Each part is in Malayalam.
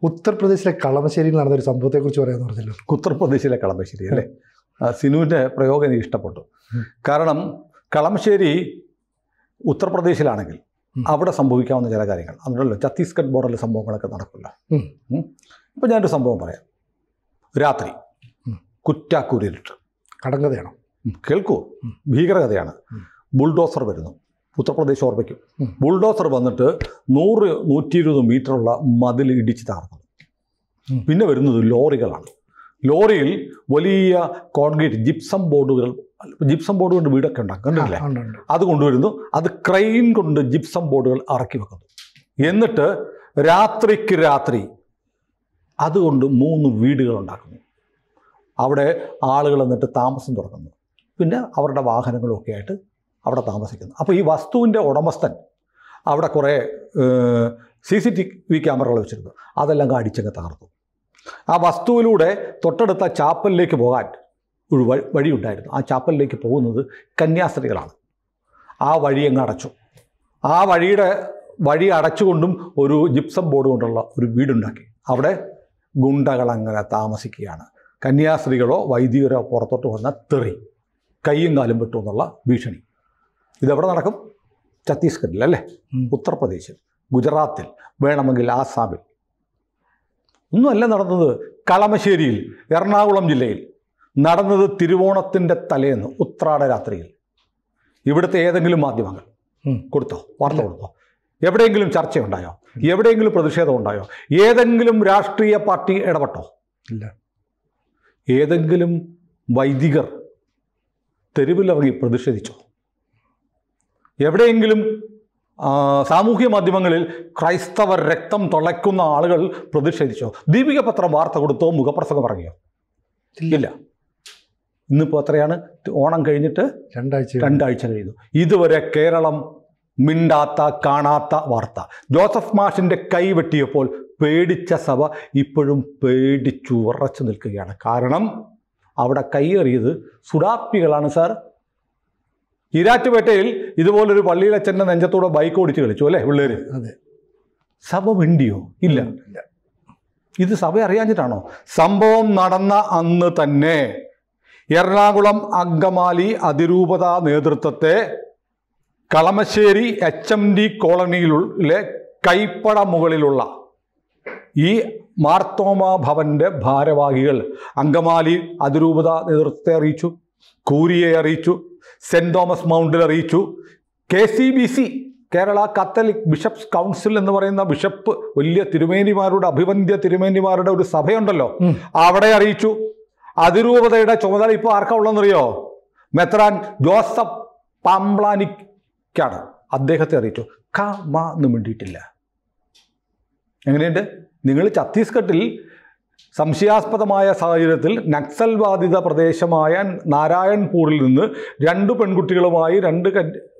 ഉത്തർപ്രദേശിലെ കളമശ്ശേരിയിൽ നടന്നൊരു സംഭവത്തെക്കുറിച്ച് പറയാമെന്ന് പറഞ്ഞല്ലോ. ഉത്തർപ്രദേശിലെ കളമശ്ശേരി അല്ലേ? സിനുവിൻ്റെ പ്രയോഗം എനിക്ക് ഇഷ്ടപ്പെട്ടു. കാരണം കളമശ്ശേരി ഉത്തർപ്രദേശിലാണെങ്കിൽ അവിടെ സംഭവിക്കാവുന്ന ചില കാര്യങ്ങൾ അതുകൊണ്ടല്ലോ ഛത്തീസ്ഗഡ് ബോർഡറിൽ സംഭവങ്ങളൊക്കെ നടക്കില്ല. ഇപ്പം ഞാനൊരു സംഭവം പറയാം. രാത്രി കുറ്റാക്കൂരിട്ട് കടങ്കഥയാണോ? കേൾക്കൂ, ഭീകരകഥയാണ്. ബുൾഡോസർ വരുന്നു. ഉത്തർപ്രദേശ് ഓർമ്മയ്ക്കും ബുൾഡോസർ വന്നിട്ട് 100-120 മീറ്ററുള്ള മതിൽ ഇടിച്ച് തകർക്കുന്നു. പിന്നെ വരുന്നത് ലോറികളാണ്. ലോറിയിൽ വലിയ കോൺക്രീറ്റ് ജിപ്സം ബോർഡുകൾ കൊണ്ട് വീടൊക്കെ ഉണ്ടാക്കും, കണ്ടില്ലേ? അത് കൊണ്ടുവരുന്നു. അത് ക്രെയിൻ കൊണ്ട് ജിപ്സം ബോർഡുകൾ ഇറക്കി വെക്കുന്നു. എന്നിട്ട് രാത്രിക്ക് രാത്രി അതുകൊണ്ട് 3 വീടുകൾ ഉണ്ടാക്കുന്നു. അവിടെ ആളുകൾ എന്നിട്ട് താമസം തുടങ്ങുന്നു. പിന്നെ അവരുടെ വാഹനങ്ങളൊക്കെ ആയിട്ട് അവിടെ താമസിക്കുന്നു. അപ്പോൾ ഈ വസ്തുവിൻ്റെ ഉടമസ്ഥൻ അവിടെ കുറേ CCTV ക്യാമറകൾ വെച്ചിരുന്നു. അതെല്ലാം അടിച്ചങ്ങ് തകർത്തു. ആ വസ്തുവിലൂടെ തൊട്ടടുത്ത ചാപ്പലിലേക്ക് പോകാൻ ഒരു വഴിയുണ്ടായിരുന്നു. ആ ചാപ്പലിലേക്ക് പോകുന്നത് കന്യാസ്ത്രീകളാണ്. ആ വഴി അങ്ങ് അടച്ചു. ആ വഴി അടച്ചുകൊണ്ടും ഒരു ജിപ്സം ബോർഡ് കൊണ്ടുള്ള ഒരു വീടുണ്ടാക്കി. അവിടെ ഗുണ്ടകളങ്ങനെ താമസിക്കുകയാണ്. കന്യാസ്ത്രീകളോ വൈദികരോ പുറത്തോട്ട് വന്ന തെറി, കൈയും കാലും വിട്ടു എന്നുള്ള ഭീഷണി. ഇതെവിടെ നടക്കും? ഛത്തീസ്ഗഡിൽ അല്ലേ? ഉത്തർപ്രദേശിൽ, ഗുജറാത്തിൽ, വേണമെങ്കിൽ ആസാമിൽ. ഒന്നുമല്ല നടന്നത് കളമശ്ശേരിയിൽ, എറണാകുളം ജില്ലയിൽ നടന്നത്. തിരുവോണത്തിൻ്റെ തലേന്ന് ഉത്രാട രാത്രിയിൽ. ഇവിടുത്തെ ഏതെങ്കിലും മാധ്യമങ്ങൾ കൊടുത്തോ? വാർത്ത കൊടുത്തോ? എവിടെയെങ്കിലും ചർച്ചയുണ്ടായോ? എവിടെയെങ്കിലും പ്രതിഷേധം ഉണ്ടായോ? ഏതെങ്കിലും രാഷ്ട്രീയ പാർട്ടി ഇടപെട്ടോ? ഇല്ല. ഏതെങ്കിലും വൈദികർ തെരുവിലിറങ്ങി പ്രതിഷേധിച്ചോ? എവിടെയെങ്കിലും സാമൂഹ്യ മാധ്യമങ്ങളിൽ ക്രൈസ്തവർ രക്തം തുളയ്ക്കുന്ന ആളുകൾ പ്രതിഷേധിച്ചോ? ദീപിക പത്രം വാർത്ത കൊടുത്തോ? മുഖപ്രസംഗം ഇറങ്ങിയോ? ഇല്ല. ഇന്നിപ്പോൾ എത്രയാണ്? ഓണം കഴിഞ്ഞിട്ട് 2 ആഴ്ച കഴിഞ്ഞു. ഇതുവരെ കേരളം മിണ്ടാത്ത, കാണാത്ത വാർത്ത. ജോസഫ് മാഷിൻ്റെ കൈ വെട്ടിയപ്പോൾ പേടിച്ച സഭ ഇപ്പോഴും പേടിച്ചു വിറച്ചു നിൽക്കുകയാണ്. കാരണം അവിടെ കൈയേറിയത് സുഡാപ്പികളാണ് സാർ. ഈരാറ്റുപേട്ടയിൽ ഇതുപോലൊരു പള്ളിയിലച്ഛൻ്റെ നെഞ്ചത്തൂടെ ബൈക്ക് ഓടിച്ച് കളിച്ചു അല്ലേ പിള്ളേർ? അതെ. സഭ മിണ്ടിയോ? ഇല്ല. ഇത് സഭ അറിയാഞ്ഞിട്ടാണോ? സംഭവം നടന്ന അന്ന് തന്നെ എറണാകുളം അങ്കമാലി അതിരൂപത നേതൃത്വത്തെ കളമശ്ശേരി HMD കോളനിയിലെ കൈപ്പട മുകളിലുള്ള ഈ മാർത്തോമ ഭവൻ്റെ ഭാരവാഹികൾ അങ്കമാലി അതിരൂപത നേതൃത്വത്തെ അറിയിച്ചു, കൂരിയെ അറിയിച്ചു, സെൻറ് തോമസ് മൗണ്ടിൽ അറിയിച്ചു, KCBC Kerala Catholic bishops council എന്ന് പറയുന്ന ബിഷപ്പ് വലിയ തിരുമേനിമാരുടെ, അഭിവന്ദ്യ തിരുമേനിമാരുടെ ഒരു സഭയുണ്ടല്ലോ, അവിടെ അറിയിച്ചു. അതിരൂപതയുടെ ചുമതല ഇപ്പോൾ ആർക്കാ ഉള്ളതെന്നറിയോ? മെത്രാൻ ജോസഫ് പാംബ്ലാനിക്കാണ്. അദ്ദേഹത്തെ അറിയിച്ചു. എന്ന് വേണ്ടിയിട്ടില്ല. എങ്ങനെയുണ്ട്? നിങ്ങൾ ഛത്തീസ്ഗഡിൽ സംശയാസ്പദമായ സാഹചര്യത്തിൽ നക്സൽ ബാധിത പ്രദേശമായ നാരായൺപൂരിൽ നിന്ന് 2 പെൺകുട്ടികളുമായി 2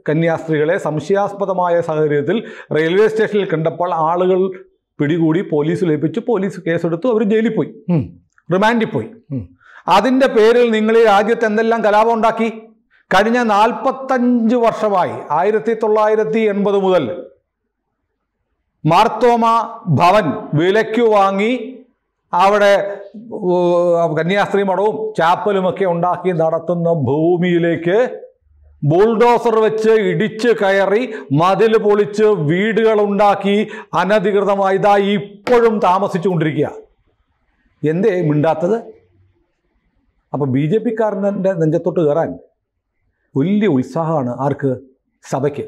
കന്യാസ്ത്രീകളെ സംശയാസ്പദമായ സാഹചര്യത്തിൽ റെയിൽവേ സ്റ്റേഷനിൽ കണ്ടപ്പോൾ ആളുകൾ പിടികൂടി പോലീസിൽ ഏൽപ്പിച്ചു. പോലീസ് കേസെടുത്തു. അവർ ജയിലിൽ പോയി, റിമാൻഡിൽ പോയി. അതിൻ്റെ പേരിൽ നിങ്ങൾ ഈ രാജ്യത്ത് എന്തെല്ലാം കലാപം ഉണ്ടാക്കി? കഴിഞ്ഞ 45 വർഷമായി 1980 മുതൽ മാർത്തോമ ഭവൻ വിലയ്ക്ക് വാങ്ങി അവിടെ കന്യാസ്ത്രീ മഠവും ചാപ്പലുമൊക്കെ ഉണ്ടാക്കി നടത്തുന്ന ഭൂമിയിലേക്ക് ബുൾഡോസർ വെച്ച് ഇടിച്ച് കയറി മതിൽ പൊളിച്ച് വീടുകളുണ്ടാക്കി അനധികൃതമായി ഇതാ ഇപ്പോഴും താമസിച്ചുകൊണ്ടിരിക്കുക. എന്തേ മിണ്ടാത്തത്? അപ്പോൾ BJPക്കാരൻ്റെ നെഞ്ചത്തോട്ട് കയറാൻ വലിയ ഉത്സാഹമാണ്. ആർക്ക്? സഭയ്ക്ക്.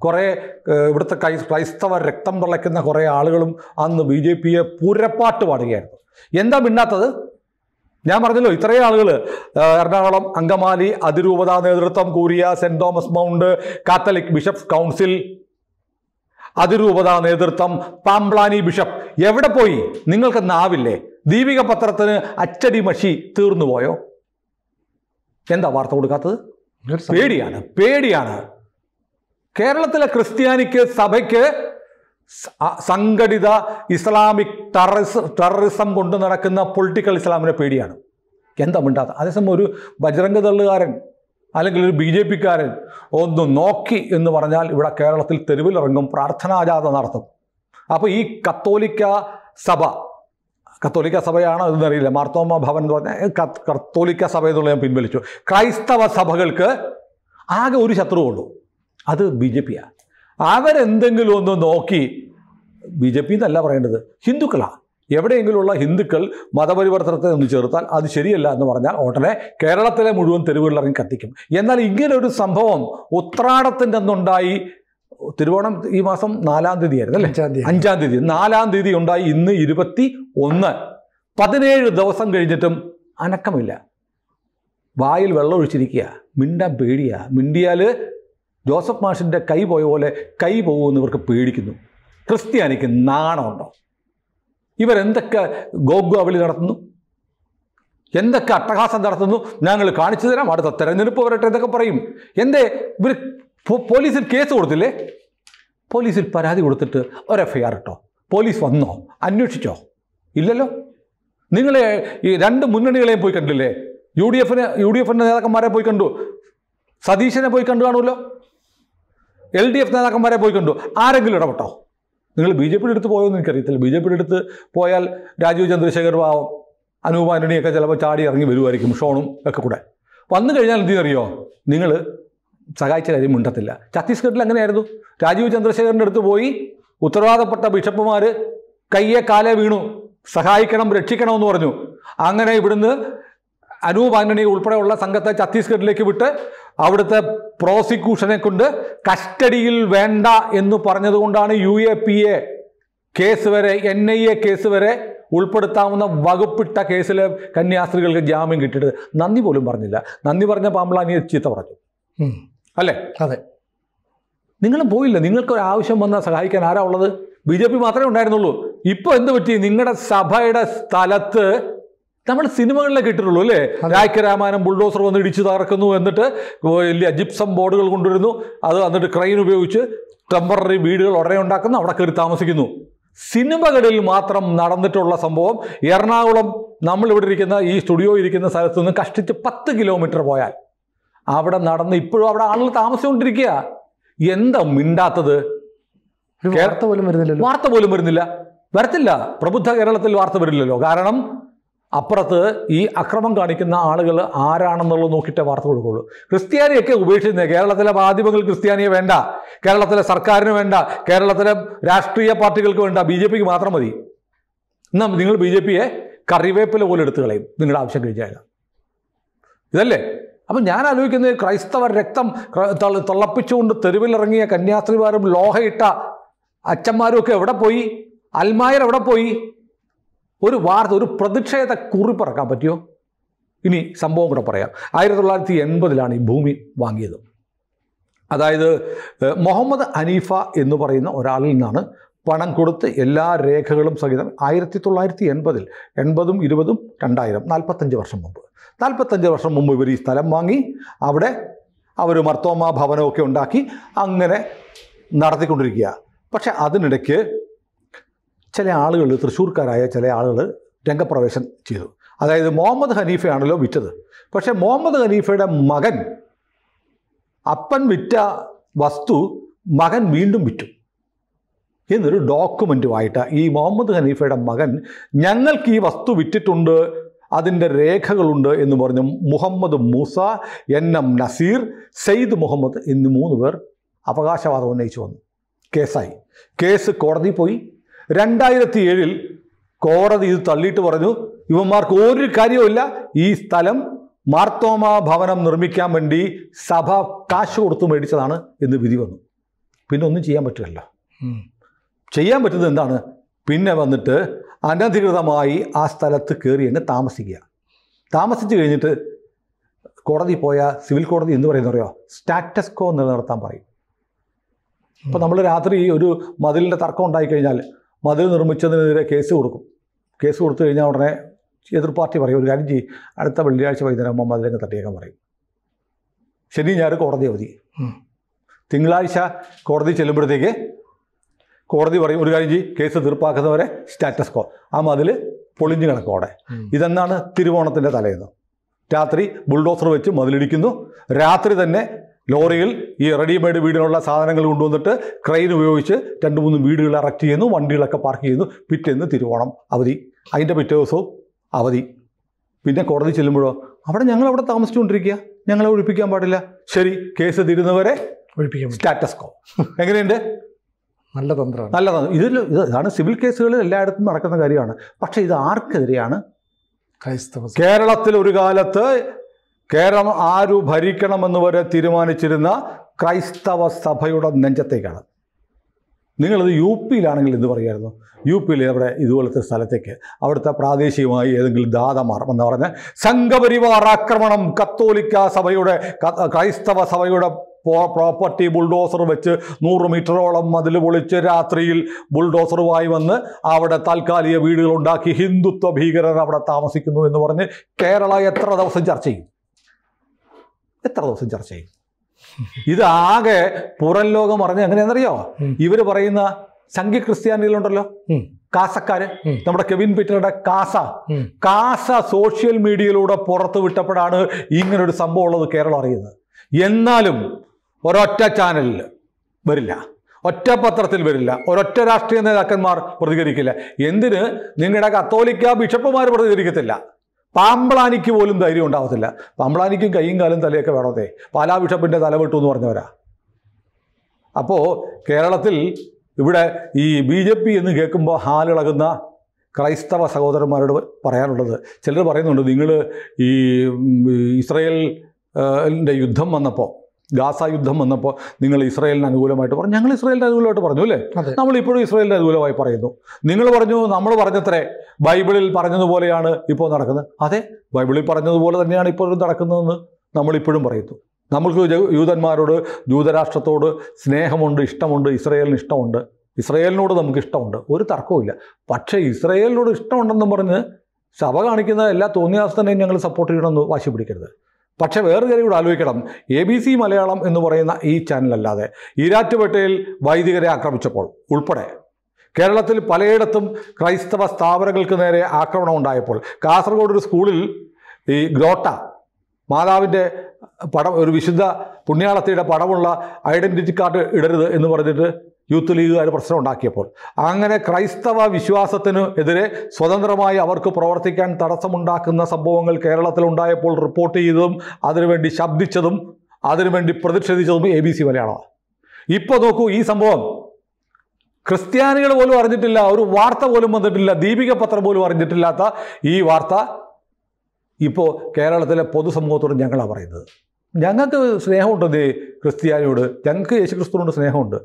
കുറേ ഇവിടുത്തെ ക്രൈസ്തവർ രക്തം തുളയ്ക്കുന്ന കുറേ ആളുകളും അന്ന് BJPയെ പുരപ്പാട്ട് പാടുകയായിരുന്നു. എന്താ മിണ്ടാത്തത്? ഞാൻ പറഞ്ഞല്ലോ, ഇത്രയും ആളുകൾ എറണാകുളം അങ്കമാലി അതിരൂപത നേതൃത്വം, കൂരിയ, saint Thomas mount catholic bishops council അതിരൂപത നേതൃത്വം, പാംബ്ലാനി ബിഷപ്പ് എവിടെ പോയി? നിങ്ങൾക്ക് നാവില്ലേ? ദീപിക പത്രത്തിന് അച്ചടി മഷി തീർന്നു പോയോ? എന്താ വാർത്ത കൊടുക്കാത്തത്? പേടിയാണ്. കേരളത്തിലെ ക്രിസ്ത്യാനിക്ക്, സഭയ്ക്ക് സംഘടിത ഇസ്ലാമിക് ടെററിസം കൊണ്ട് നടക്കുന്ന പൊളിറ്റിക്കൽ ഇസ്ലാമിനെ പേടിയാണ്. എന്താ മിണ്ടാത്ത? അതേസമയം ഒരു ബജ്രംഗ് ദളുകാരൻ അല്ലെങ്കിൽ ഒരു BJPക്കാരൻ ഒന്ന് നോക്കി എന്ന് പറഞ്ഞാൽ ഇവിടെ കേരളത്തിൽ തെരുവിലിറങ്ങും, പ്രാർത്ഥനാജാഥ നടത്തും. അപ്പോൾ ഈ കത്തോലിക്ക സഭ, കത്തോലിക്ക സഭയാണോ ഇതെന്നറിയില്ല, മാർത്തോമ ഭവൻ എന്ന് പറഞ്ഞാൽ കത്തോലിക്ക സഭ എന്നുള്ള ഞാൻ പിൻവലിച്ചു. ക്രൈസ്തവ സഭകൾക്ക് ആകെ ഒരു ശത്രുവുള്ളൂ, അത് BJP. അവരെന്തെങ്കിലും ഒന്ന് നോക്കി, BJP എന്നല്ല പറയേണ്ടത്, ഹിന്ദുക്കളാണ്. എവിടെയെങ്കിലുമുള്ള ഹിന്ദുക്കൾ മതപരിവർത്തനത്തെ ഒന്ന് ചേർത്താൽ അത് ശരിയല്ല എന്ന് പറഞ്ഞാൽ ഉടനെ കേരളത്തിലെ മുഴുവൻ തെരുവുകളിലിറങ്ങി കത്തിക്കും. എന്നാൽ ഇങ്ങനെ ഒരു സംഭവം ഉത്രാടത്തിൻ്റെ അന്നുണ്ടായി. തിരുവോണം ഈ മാസം 4-ാം തീയതി ആയിരുന്നു അല്ലേ? 5-ാം തീയതി. 4-ാം തീയതി ഉണ്ടായി. ഇന്ന് 21. 17 ദിവസം കഴിഞ്ഞിട്ടും അനക്കമില്ല. വായിൽ വെള്ളം ഒഴിച്ചിരിക്കുക, മിണ്ടാൻ പേടിയാ. മിണ്ടിയാൽ ജോസഫ് മാഷിൻ്റെ കൈ പോയ പോലെ കൈ പോകുമെന്ന് ഇവർക്ക് പേടിക്കുന്നു. ക്രിസ്ത്യാനിക്ക് നാണമുണ്ടോ? ഇവരെന്തൊക്കെ ഗോഗ്വാവലി നടത്തുന്നു, എന്തൊക്കെ അട്ടഹാസം നടത്തുന്നു, ഞങ്ങൾ കാണിച്ചു തരാം, അടുത്ത തെരഞ്ഞെടുപ്പ് വരട്ടെ എന്നൊക്കെ പറയും. എന്തേ ഇവർ പോലീസിൽ കേസ് കൊടുത്തില്ലേ? പോലീസിൽ പരാതി കൊടുത്തിട്ട് ഒരു FIR ഇട്ടോ? പോലീസ് വന്നോ? അന്വേഷിച്ചോ? ഇല്ലല്ലോ. നിങ്ങളെ ഈ 2 മുന്നണികളെയും പോയി കണ്ടില്ലേ? UDF നേതാക്കന്മാരെ പോയി കണ്ടു, സതീശനെ പോയി കണ്ടു കാണുമല്ലോ, LDF നേതാക്കന്മാരെ പോയി കണ്ടു. ആരെങ്കിലും ഇടപെട്ടോ? നിങ്ങൾ BJPയുടെ അടുത്ത് പോയോ എന്ന് എനിക്കറിയത്തില്ല. BJPയുടെ അടുത്ത് പോയാൽ രാജീവ് ചന്ദ്രശേഖർ റാവു, അനൂപ് ആന്റണിയൊക്കെ ചിലപ്പോൾ ചാടി ഇറങ്ങി വരുമായിരിക്കും, ഷോണും ഒക്കെ കൂടെ. വന്നു കഴിഞ്ഞാൽ എന്തെന്നറിയോ? നിങ്ങൾ സഹായിച്ച കാര്യം മിണ്ടത്തില്ല. ഛത്തീസ്ഗഡിൽ അങ്ങനെയായിരുന്നു. രാജീവ് ചന്ദ്രശേഖറിൻ്റെ അടുത്ത് പോയി ഉത്തരവാദപ്പെട്ട ബിഷപ്പുമാർ കയ്യെ കാലേ വീണു, സഹായിക്കണം, രക്ഷിക്കണമെന്ന് പറഞ്ഞു. അങ്ങനെ ഇവിടുന്ന് അനൂപ് ആന്റണി ഉൾപ്പെടെയുള്ള സംഘത്തെ ഛത്തീസ്ഗഡിലേക്ക് വിട്ട് അവിടുത്തെ പ്രോസിക്യൂഷനെ കൊണ്ട് കസ്റ്റഡിയിൽ വേണ്ട എന്ന് പറഞ്ഞതുകൊണ്ടാണ് UAPA കേസ് വരെ, NIA കേസ് വരെ ഉൾപ്പെടുത്താവുന്ന വകുപ്പിട്ട കേസിലെ കന്യാസ്ത്രീകൾക്ക് ജാമ്യം കിട്ടിയിട്ട് നന്ദി പോലും പറഞ്ഞില്ല. നന്ദി പറഞ്ഞ പാമ്പളാനിയെ ചീത്ത പറഞ്ഞു അല്ലേ? അതെ. നിങ്ങളും പോയില്ല. നിങ്ങൾക്കൊരാവശ്യം വന്നാൽ സഹായിക്കാൻ ആരാ ഉള്ളത്? BJP മാത്രമേ ഉണ്ടായിരുന്നുള്ളൂ. ഇപ്പോൾ എന്ത് പറ്റി? നിങ്ങളുടെ സഭയുടെ സ്ഥലത്ത് നമ്മൾ സിനിമകളിലൊക്കെ ഇട്ടിട്ടുള്ളൂ അല്ലേ? രാമായണം ബുൾഡോസർ വന്ന് ഇടിച്ചു തകർക്കുന്നു, എന്നിട്ട് വലിയ ജിപ്സം ബോർഡുകൾ കൊണ്ടുവരുന്നു, അത് എന്നിട്ട് ക്രെയിൻ ഉപയോഗിച്ച് ടെമ്പററി വീടുകൾ ഉടനെ ഉണ്ടാക്കുന്നു, അവിടെ കയറി താമസിക്കുന്നു. സിനിമകളിൽ മാത്രം നടന്നിട്ടുള്ള സംഭവം എറണാകുളം നമ്മളിവിടെ ഇരിക്കുന്ന ഈ സ്റ്റുഡിയോ ഇരിക്കുന്ന സ്ഥലത്ത് നിന്ന് കഷ്ടിച്ച് 10 കിലോമീറ്റർ പോയാൽ അവിടെ നടന്ന് ഇപ്പോഴും അവിടെ ആളുകൾ താമസിച്ചുകൊണ്ടിരിക്കുക. എന്താ മിണ്ടാത്തത്? വാർത്ത പോലും വരുന്നില്ലല്ലോ. വാർത്ത പോലും വരുന്നില്ല. വരത്തില്ല. പ്രബുദ്ധ കേരളത്തിൽ വാർത്ത വരില്ലല്ലോ. കാരണം അപ്പുറത്ത് ഈ അക്രമം കാണിക്കുന്ന ആളുകൾ ആരാണെന്നുള്ളത് നോക്കിയിട്ടേ വാർത്ത കൊടുക്കുള്ളൂ. ക്രിസ്ത്യാനിയൊക്കെ ഉപേക്ഷിക്കുന്നത്. കേരളത്തിലെ മാധ്യമങ്ങൾ ക്രിസ്ത്യാനിയെ വേണ്ട, കേരളത്തിലെ സർക്കാരിന് വേണ്ട, കേരളത്തിലെ രാഷ്ട്രീയ പാർട്ടികൾക്ക് വേണ്ട, BJPക്ക് മാത്രം മതി. എന്നാൽ നിങ്ങൾ BJPയെ കറിവേപ്പില പോലെ എടുത്തു കളയും നിങ്ങളുടെ ആവശ്യം കഴിഞ്ഞാൽ. ഇതല്ലേ? അപ്പം ഞാൻ ആലോചിക്കുന്നത്, ക്രൈസ്തവ രക്തം തിളപ്പിച്ചുകൊണ്ട് തെരുവിലിറങ്ങിയ കന്യാസ്ത്രീമാരും ലോഹയിട്ട അച്ഛന്മാരും ഒക്കെ എവിടെ പോയി? അൽമായർ എവിടെ പോയി? ഒരു വാർത്ത, ഒരു പ്രതിഷേധ കുറിപ്പിറക്കാൻ പറ്റിയോ? ഇനി സംഭവം കൂടെ പറയാം. 1980 ഈ ഭൂമി വാങ്ങിയത്. അതായത് മുഹമ്മദ് ഹനീഫ എന്ന് പറയുന്ന ഒരാളിൽ നിന്നാണ് പണം കൊടുത്ത് എല്ലാ രേഖകളും സഹിതം 1980 80ഉം 20ഉം 2000 45 വർഷം മുമ്പ് 45 വർഷം മുമ്പ് ഇവർ ഈ സ്ഥലം വാങ്ങി അവിടെ അവർ മർത്തോമ ഭവനമൊക്കെ ഉണ്ടാക്കി അങ്ങനെ നടത്തിക്കൊണ്ടിരിക്കുക. പക്ഷെ അതിനിടയ്ക്ക് ചില ആളുകൾ, തൃശ്ശൂർക്കാരായ ചില ആളുകൾ രംഗപ്രവേശം ചെയ്തു. അതായത് മുഹമ്മദ് ഹനീഫയാണല്ലോ വിറ്റത്. പക്ഷേ മുഹമ്മദ് ഹനീഫയുടെ മകൻ, അപ്പൻ വിറ്റ വസ്തു മകൻ വീണ്ടും വിറ്റു എന്നൊരു ഡോക്യുമെൻറ്റുമായിട്ട് ഈ മുഹമ്മദ് ഹനീഫയുടെ മകൻ ഞങ്ങൾക്ക് ഈ വസ്തു വിറ്റിട്ടുണ്ട്, അതിൻ്റെ രേഖകളുണ്ട് എന്ന് പറഞ്ഞ് മുഹമ്മദ് മൂസ, NM നസീർ, സെയ്ദ് മുഹമ്മദ് എന്നീ 3 പേർ അവകാശവാദം ഉന്നയിച്ചു വന്നു. കേസായി. കേസ് കോടതി പോയി. 2007 കോടതി ഇത് തള്ളിയിട്ട് പറഞ്ഞു, ഇവന്മാർക്ക് ഒരു കാര്യവുമില്ല, ഈ സ്ഥലം മാർത്തോമ ഭവനം നിർമ്മിക്കാൻ വേണ്ടി സഭ കാശ് കൊടുത്തു മേടിച്ചതാണ് എന്ന് വിധി വന്നു. പിന്നെ ഒന്നും ചെയ്യാൻ പറ്റില്ലല്ലോ. ചെയ്യാൻ പറ്റുന്നത് എന്താണ്? പിന്നെ വന്നിട്ട് അനധികൃതമായി ആ സ്ഥലത്ത് കയറി അങ്ങ് താമസിക്കുക. താമസിച്ച് കഴിഞ്ഞിട്ട് കോടതി പോയ സിവിൽ കോടതി എന്ന് പറയുന്ന അറിയോ, സ്റ്റാറ്റസ് കോ നിലനിർത്താൻ പറയും. ഇപ്പോൾ നമ്മൾ രാത്രി ഒരു മതിലിൻ്റെ തർക്കം ഉണ്ടായിക്കഴിഞ്ഞാൽ മതിൽ നിർമ്മിച്ചതിനെതിരെ കേസ് കൊടുക്കും. കേസ് കൊടുത്തു കഴിഞ്ഞാൽ ഉടനെ എതിർ പാർട്ടി പറയും, ഒരു കാര്യം ചെയ്യും, അടുത്ത വെള്ളിയാഴ്ച വൈകുന്നേരം മതിലങ്ങ് തട്ടിയേക്കാൻ പറയും. ശനി ഞായർ കോടതി അവധി. തിങ്കളാഴ്ച കോടതി ചെല്ലുമ്പോഴത്തേക്ക് കോടതി പറയും, ഒരു കാര്യം ചെയ്യും, കേസ് തീർപ്പാക്കുന്നവരെ സ്റ്റാറ്റസ് കോ, ആ മതിൽ പൊളിഞ്ഞു കിടക്കോടെ. ഇതെന്നാണ് തിരുവോണത്തിൻ്റെ തലേന്ന് രാത്രി ബുൾഡോസർ വെച്ച് മതിലിടിക്കുന്നു. രാത്രി തന്നെ ലോറിയിൽ ഈ റെഡിമെയ്ഡ് വീടിനുള്ള സാധനങ്ങൾ കൊണ്ടുവന്നിട്ട് ക്രെയിൻ ഉപയോഗിച്ച് 2-3 വീടുകൾ ഇറക്റ്റ് ചെയ്യുന്നു, വണ്ടികളൊക്കെ പാർക്ക് ചെയ്യുന്നു. പിറ്റേന്ന് തിരുവോണം അവധി, അതിൻ്റെ പിറ്റേ ദിവസവും അവധി. പിന്നെ കോടതി ചെല്ലുമ്പോഴോ ഞങ്ങളവിടെ താമസിച്ചുകൊണ്ടിരിക്കുക, ഞങ്ങളെ ഒഴിപ്പിക്കാൻ പാടില്ല. ശരി, കേസ് തീരുന്നവരെ ഒഴിപ്പിക്കാം. സ്റ്റാറ്റസ് കോ. എങ്ങനെയുണ്ട്? നല്ല തന്ത്രമാണ്. നല്ലതാണ്. ഇതാണ് സിവിൽ കേസുകളിൽ എല്ലായിടത്തും നടക്കുന്ന കാര്യമാണ്. പക്ഷേ ഇത് ആർക്കെതിരെയാണ്? ക്രൈസ്തവ. കേരളത്തിൽ ഒരു കാലത്ത് കേരളം ആരു ഭരിക്കണമെന്ന് വരെ തീരുമാനിച്ചിരുന്ന ക്രൈസ്തവ സഭയുടെ നെഞ്ചത്തേക്കാണ്. നിങ്ങളിത് UP-യിലാണെങ്കിൽ എന്ത് പറയുമായിരുന്നു? UP-യിൽ അവിടെ ഇതുപോലത്തെ സ്ഥലത്തേക്ക് അവിടുത്തെ പ്രാദേശികമായി ഏതെങ്കിലും ദാതമാർ എന്ന് പറഞ്ഞ സംഘപരിവാർ ആക്രമണം, കത്തോലിക്ക സഭയുടെ ക്രൈസ്തവ സഭയുടെ പ്രോപ്പർട്ടി ബുൾഡോസർ വെച്ച് 100 മീറ്ററോളം മതിൽ പൊളിച്ച് രാത്രിയിൽ ബുൾഡോസറുമായി വന്ന് അവിടെ താൽക്കാലിക വീടുകൾ ഉണ്ടാക്കി ഹിന്ദുത്വ ഭീകരർ അവിടെ താമസിക്കുന്നു എന്ന് പറഞ്ഞ് കേരള എത്ര ദിവസം ചർച്ച ചെയ്യും? ഇതാകെ പുറം ലോകം പറഞ്ഞ് എങ്ങനെയാണെന്നറിയോ? ഇവര് പറയുന്ന സംഘി ക്രിസ്ത്യാനികളുണ്ടല്ലോ, കാസക്കാര്, നമ്മുടെ കെവിൻ പീറ്ററുടെ കാസ സോഷ്യൽ മീഡിയയിലൂടെ പുറത്തു വിട്ടപ്പോഴാണ് ഇങ്ങനൊരു സംഭവം ഉള്ളത് കേരളം അറിയുന്നത്. എന്നാലും ഒരൊറ്റ ചാനലിൽ വരില്ല, ഒറ്റ പത്രത്തിൽ വരില്ല, ഒരൊറ്റ രാഷ്ട്രീയ നേതാക്കന്മാർ പ്രതികരിക്കില്ല. എന്തിന്? നിങ്ങളുടെ കത്തോലിക്ക ബിഷപ്പുമാർ പ്രതികരിക്കത്തില്ല. പാമ്പളാനിക്ക് പോലും ധൈര്യം ഉണ്ടാവത്തില്ല. പാമ്പളാനിക്കും കൈയും കാലും തലയൊക്കെ വേണമേ. പാലാ ബിഷപ്പിൻ്റെ തല വിട്ടു എന്ന് പറഞ്ഞവരാ. അപ്പോൾ കേരളത്തിൽ ഇവിടെ ഈ BJP എന്ന് കേൾക്കുമ്പോൾ ഹാലിളകുന്ന ക്രൈസ്തവ സഹോദരന്മാരോട് പറയാനുള്ളത്, ചിലർ പറയുന്നുണ്ട് നിങ്ങൾ ഈ ഇസ്രായേലിൻ്റെ യുദ്ധം വന്നപ്പോൾ, ഗാസ യുദ്ധം വന്നപ്പോൾ നിങ്ങൾ ഇസ്രായേലിന് അനുകൂലമായിട്ട് പറഞ്ഞു. ഞങ്ങൾ ഇസ്രായേലിന് അനുകൂലമായിട്ട് പറഞ്ഞു അല്ലേ? നമ്മളിപ്പോഴും ഇസ്രായേലിന് അനുകൂലമായി പറയുന്നു. നിങ്ങൾ പറഞ്ഞു, നമ്മൾ പറഞ്ഞത്രേ ബൈബിളിൽ പറഞ്ഞതുപോലെയാണ് ഇപ്പോൾ നടക്കുന്നത്. അതെ, ബൈബിളിൽ പറഞ്ഞതുപോലെ തന്നെയാണ് ഇപ്പോഴും നടക്കുന്നതെന്ന് നമ്മളിപ്പോഴും പറയുന്നു. നമ്മൾക്ക് യൂതന്മാരോട്, ജൂതരാഷ്ട്രത്തോട് സ്നേഹമുണ്ട്, ഇഷ്ടമുണ്ട്, ഇസ്രായേലിന് ഇഷ്ടമുണ്ട്, ഇസ്രായേലിനോട് നമുക്ക് ഇഷ്ടമുണ്ട്, ഒരു തർക്കവുമില്ല. പക്ഷേ ഇസ്രായേലിനോട് ഇഷ്ടമുണ്ടെന്നും പറഞ്ഞ് സഭ കാണിക്കുന്ന എല്ലാ തോന്നിയാസത്തിനെയും ഞങ്ങൾ സപ്പോർട്ട് ചെയ്യണമെന്ന് വാശി പിടിക്കരുത്. പക്ഷേ വേറെ കാര്യം കൂടെ ആലോചിക്കണം. ABC മലയാളം എന്ന് പറയുന്ന ഈ ചാനലല്ലാതെ ഈരാറ്റുപേട്ടയിൽ വൈദികരെ ആക്രമിച്ചപ്പോൾ ഉൾപ്പെടെ കേരളത്തിൽ പലയിടത്തും ക്രൈസ്തവ സ്ഥാപനങ്ങൾക്ക് നേരെ ആക്രമണം ഉണ്ടായപ്പോൾ, കാസർഗോഡ് ഒരു സ്കൂളിൽ ഈ ഗ്രോട്ട മാതാവിൻ്റെ പടം, ഒരു വിശുദ്ധ പുണ്യാളത്തിയുടെ പടമുള്ള ഐഡൻറ്റിറ്റി കാർഡ് ഇടരുത് എന്ന് പറഞ്ഞിട്ട് യൂത്ത് ലീഗുകാർ പ്രശ്നം ഉണ്ടാക്കിയപ്പോൾ, അങ്ങനെ ക്രൈസ്തവ വിശ്വാസത്തിന് എതിരെ സ്വതന്ത്രമായി അവർക്ക് പ്രവർത്തിക്കാൻ തടസ്സമുണ്ടാക്കുന്ന സംഭവങ്ങൾ കേരളത്തിലുണ്ടായപ്പോൾ റിപ്പോർട്ട് ചെയ്തതും അതിനുവേണ്ടി ശബ്ദിച്ചതും അതിനുവേണ്ടി പ്രതിഷേധിച്ചതും ABC മലയാളമാണ്. ഇപ്പോൾ നോക്കൂ, ഈ സംഭവം ക്രിസ്ത്യാനികൾ പോലും അറിഞ്ഞിട്ടില്ല, ഒരു വാർത്ത പോലും വന്നിട്ടില്ല, ദീപിക പത്രം പോലും അറിഞ്ഞിട്ടില്ലാത്ത ഈ വാർത്ത ഇപ്പോൾ കേരളത്തിലെ പൊതുസമൂഹത്തോട് ഞങ്ങളാണ് പറയുന്നത്. ഞങ്ങൾക്ക് സ്നേഹമുണ്ട് ക്രിസ്ത്യാനിയോട്, ഞങ്ങൾക്ക് യേശുക്രിസ്തുവിനോട് സ്നേഹമുണ്ട്.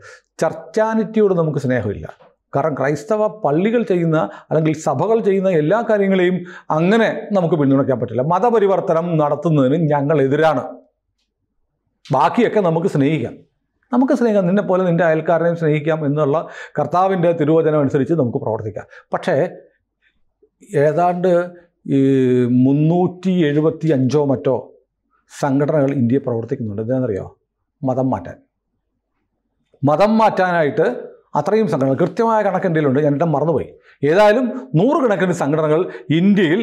ചർച്ചാനിറ്റിയോട് നമുക്ക് സ്നേഹമില്ല. കാരണം ക്രൈസ്തവ പള്ളികൾ ചെയ്യുന്ന അല്ലെങ്കിൽ സഭകൾ ചെയ്യുന്ന എല്ലാ കാര്യങ്ങളെയും അങ്ങനെ നമുക്ക് പിന്തുണയ്ക്കാൻ പറ്റില്ല. മതപരിവർത്തനം നടത്തുന്നതിന് ഞങ്ങൾ എതിരാണ്. ബാക്കിയൊക്കെ നമുക്ക് സ്നേഹിക്കാം, നിന്നെ പോലെ നിൻ്റെ അയൽക്കാരനെയും സ്നേഹിക്കാം എന്നുള്ള കർത്താവിൻ്റെ തിരുവചനം അനുസരിച്ച് നമുക്ക് പ്രവർത്തിക്കാം. പക്ഷേ ഏതാണ്ട് 375 മറ്റോ സംഘടനകൾ ഇന്ത്യയിൽ പ്രവർത്തിക്കുന്നുണ്ട്. എന്താണെന്നറിയോ? മതം മാറ്റാനായിട്ട് അത്രയും സംഘടനകൾ, കൃത്യമായ കണക്ക് ഇന്ത്യയിലുണ്ട്, ഞാനിട്ട് മറന്നുപോയി. ഏതായാലും 100 കണക്കിന് സംഘടനകൾ ഇന്ത്യയിൽ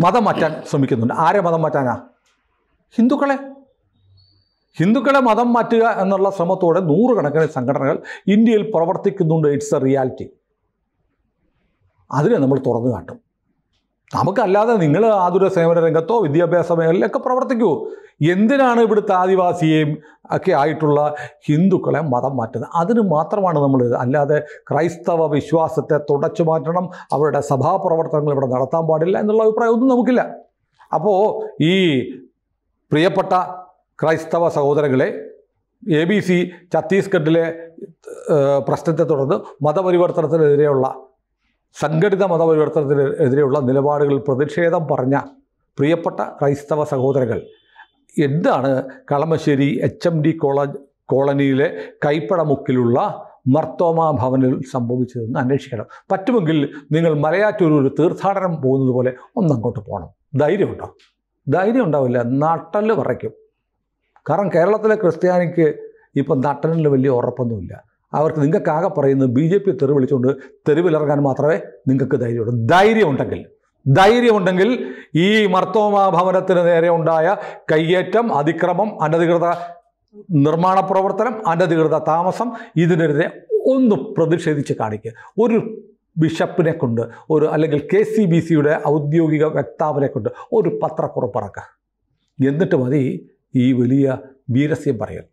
മതം മാറ്റാൻ ശ്രമിക്കുന്നുണ്ട്. ആരെ മതം മാറ്റാനാ? ഹിന്ദുക്കളെ മതം മാറ്റുക എന്നുള്ള ശ്രമത്തോടെ 100 കണക്കിന് സംഘടനകൾ ഇന്ത്യയിൽ പ്രവർത്തിക്കുന്നുണ്ട്. It's A reality. അതിനെ നമ്മൾ തുറന്നു കാട്ടും. നമുക്കല്ലാതെ നിങ്ങൾ ആതുര സേവന രംഗത്തോ വിദ്യാഭ്യാസ മേഖലയിലൊക്കെ പ്രവർത്തിക്കൂ. എന്തിനാണ് ഇവിടുത്തെ ആദിവാസിയെയും ഒക്കെ ആയിട്ടുള്ള ഹിന്ദുക്കളെ മതം മാറ്റുന്നത്? അതിന് മാത്രമാണ് നമ്മൾ. അല്ലാതെ ക്രൈസ്തവ വിശ്വാസത്തെ തുടച്ചു മാറ്റണം, അവരുടെ സഭാപ്രവർത്തനങ്ങൾ ഇവിടെ നടത്താൻ പാടില്ല എന്നുള്ള അഭിപ്രായമൊന്നും നമുക്കില്ല. അപ്പോൾ ഈ പ്രിയപ്പെട്ട ക്രൈസ്തവ സഹോദരങ്ങളെ, ABC ഛത്തീസ്ഗഡിലെ പ്രശ്നത്തെ തുടർന്ന് മതപരിവർത്തനത്തിനെതിരെയുള്ള, സംഘടിത മതപരിവർത്തനത്തിനെതിരെയുള്ള നിലപാടുകളിൽ പ്രതിഷേധം പറഞ്ഞ പ്രിയപ്പെട്ട ക്രൈസ്തവ സഹോദരങ്ങൾ എന്താണ് കളമശ്ശേരി HMD കോളനിയിലെ കൈപ്പടമുക്കിലുള്ള മർത്തോമാ ഭവനിൽ സംഭവിച്ചതെന്ന് അന്വേഷിക്കണം. പറ്റുമെങ്കിൽ നിങ്ങൾ മലയാറ്റൂർ ഒരു തീർത്ഥാടനം പോകുന്നത് പോലെ ഒന്നങ്ങോട്ട് പോകണം. ധൈര്യം ഉണ്ടാവില്ല, നട്ടല് പറയ്ക്കും. കാരണം കേരളത്തിലെ ക്രിസ്ത്യാനിക്ക് ഇപ്പം നട്ടലിൽ വലിയ ഉറപ്പൊന്നുമില്ല. അവർക്ക് നിങ്ങൾക്കാകെ പറയുന്നത് BJP തെറി വിളിച്ചുകൊണ്ട് തെരുവിലിറങ്ങാൻ മാത്രമേ നിങ്ങൾക്ക് ധൈര്യമുള്ളൂ. ധൈര്യമുണ്ടെങ്കിൽ ഈ മർത്തോമാ ഭവനത്തിന് നേരെ ഉണ്ടായ കയ്യേറ്റം, അതിക്രമം, അനധികൃത നിർമ്മാണ പ്രവർത്തനം, അനധികൃത താമസം, ഇതിനെതിരെ ഒന്ന് പ്രതിഷേധിച്ച് കാണിക്കുക. ഒരു ബിഷപ്പിനെ കൊണ്ട് അല്ലെങ്കിൽ KCBCയുടെ ഔദ്യോഗിക വക്താവിനെ കൊണ്ട് ഒരു പത്രക്കുറിപ്പിറക്കുക. എന്നിട്ട് മതി ഈ വലിയ വീരസ്യം പറയൽ.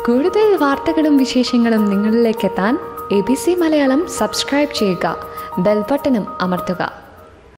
കൂടുതൽ വാർത്തകളും വിശേഷങ്ങളും നിങ്ങളിലേക്ക് എത്താൻ ABC മലയാളം സബ്സ്ക്രൈബ് ചെയ്യുക, ബെൽ ബട്ടണും അമർത്തുക.